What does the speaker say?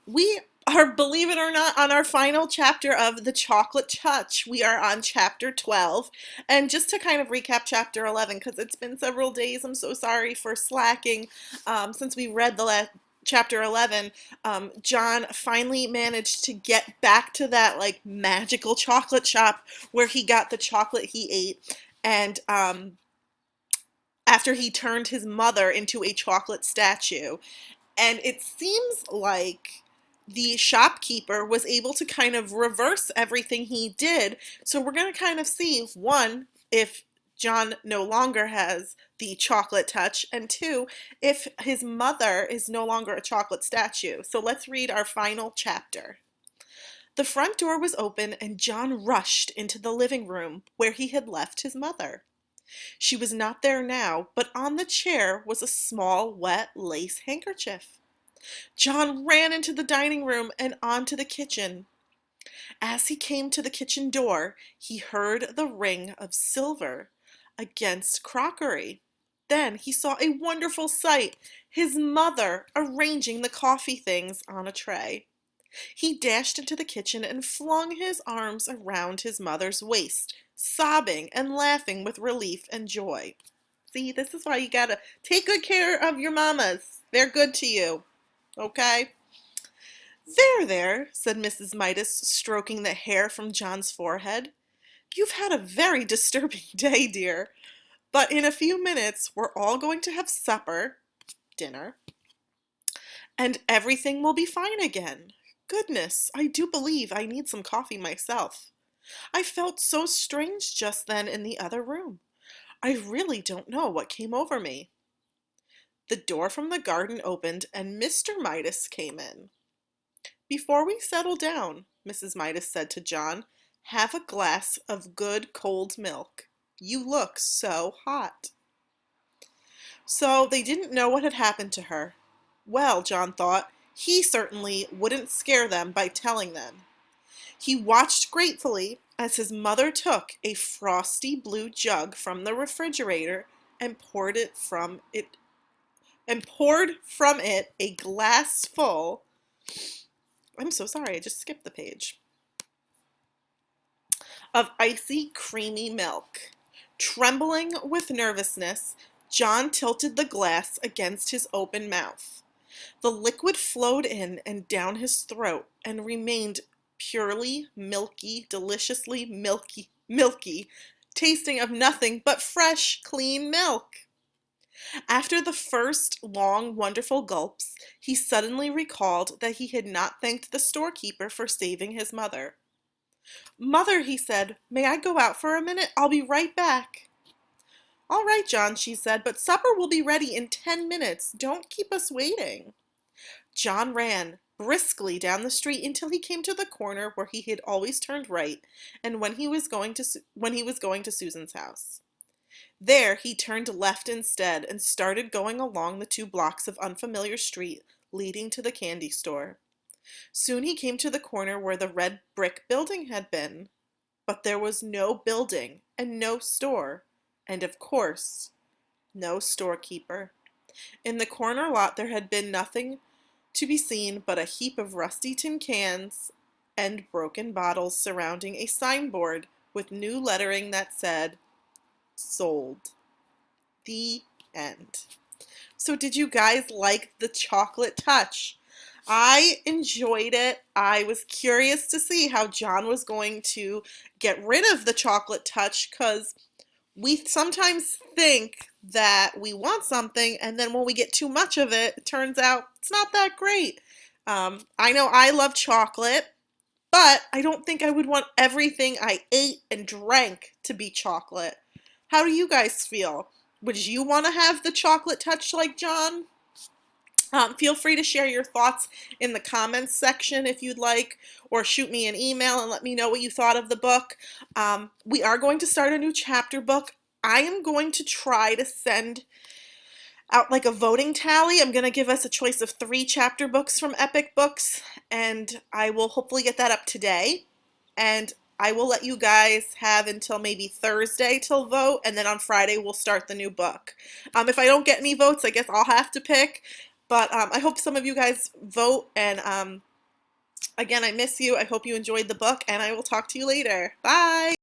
We are, believe it or not, on our final chapter of The Chocolate Touch. We are on chapter 12. And just to kind of recap chapter 11, because it's been several days, I'm so sorry for slacking. Since we read the last chapter 11, John finally managed to get back to that like magical chocolate shop where he got the chocolate he ate. And after he turned his mother into a chocolate statue. And it seems like the shopkeeper was able to kind of reverse everything he did. So we're going to kind of see, one, if John no longer has the chocolate touch, and two, if his mother is no longer a chocolate statue. So let's read our final chapter. The front door was open, and John rushed into the living room where he had left his mother. She was not there now, but on the chair was a small, wet lace handkerchief. John ran into the dining room and onto the kitchen. As he came to the kitchen door, he heard the ring of silver against crockery. Then he saw a wonderful sight, his mother arranging the coffee things on a tray. He dashed into the kitchen and flung his arms around his mother's waist, sobbing and laughing with relief and joy. See, this is why you gotta take good care of your mamas. They're good to you. Okay? There, said Mrs. Midas, stroking the hair from John's forehead. You've had a very disturbing day, dear. But in a few minutes, we're all going to have dinner, and everything will be fine again. Goodness, I do believe I need some coffee myself. I felt so strange just then in the other room. I really don't know what came over me. The door from the garden opened and Mr. Midas came in. Before we settle down, Mrs. Midas said to John, have a glass of good cold milk. You look so hot. So they didn't know what had happened to her. Well, John thought, he certainly wouldn't scare them by telling them. He watched gratefully as his mother took a frosty blue jug from the refrigerator and poured from it a glass full. I'm so sorry, I just skipped the page. Of icy, creamy milk. Trembling with nervousness, John tilted the glass against his open mouth. The liquid flowed in and down his throat and remained purely milky, deliciously milky, tasting of nothing but fresh, clean milk. After the first long, wonderful gulps, he suddenly recalled that he had not thanked the storekeeper for saving his mother. Mother, he said, may I go out for a minute? I'll be right back. All right, John, she said, but supper will be ready in 10 minutes. Don't keep us waiting. John ran briskly down the street until he came to the corner where he had always turned right, and when he was going to Susan's house. There he turned left instead and started going along the 2 blocks of unfamiliar street leading to the candy store. Soon he came to the corner where the red brick building had been, but there was no building and no store, and of course, no storekeeper. In the corner lot there had been nothing to be seen but a heap of rusty tin cans and broken bottles surrounding a signboard with new lettering that said, sold. The end. So did you guys like the chocolate touch? I enjoyed it. I was curious to see how John was going to get rid of the chocolate touch because we sometimes think that we want something and then when we get too much of it, it turns out it's not that great. I know I love chocolate, but I don't think I would want everything I ate and drank to be chocolate. How do you guys feel? Would you want to have the chocolate touch like John? Feel free to share your thoughts in the comments section if you'd like, or shoot me an email and let me know what you thought of the book. We are going to start a new chapter book. I am going to try to send out like a voting tally. I'm going to give us a choice of 3 chapter books from Epic Books, and I will hopefully get that up today. And I will let you guys have until maybe Thursday till vote, and then on Friday we'll start the new book. If I don't get any votes, I guess I'll have to pick. But I hope some of you guys vote, and again, I miss you. I hope you enjoyed the book, and I will talk to you later. Bye!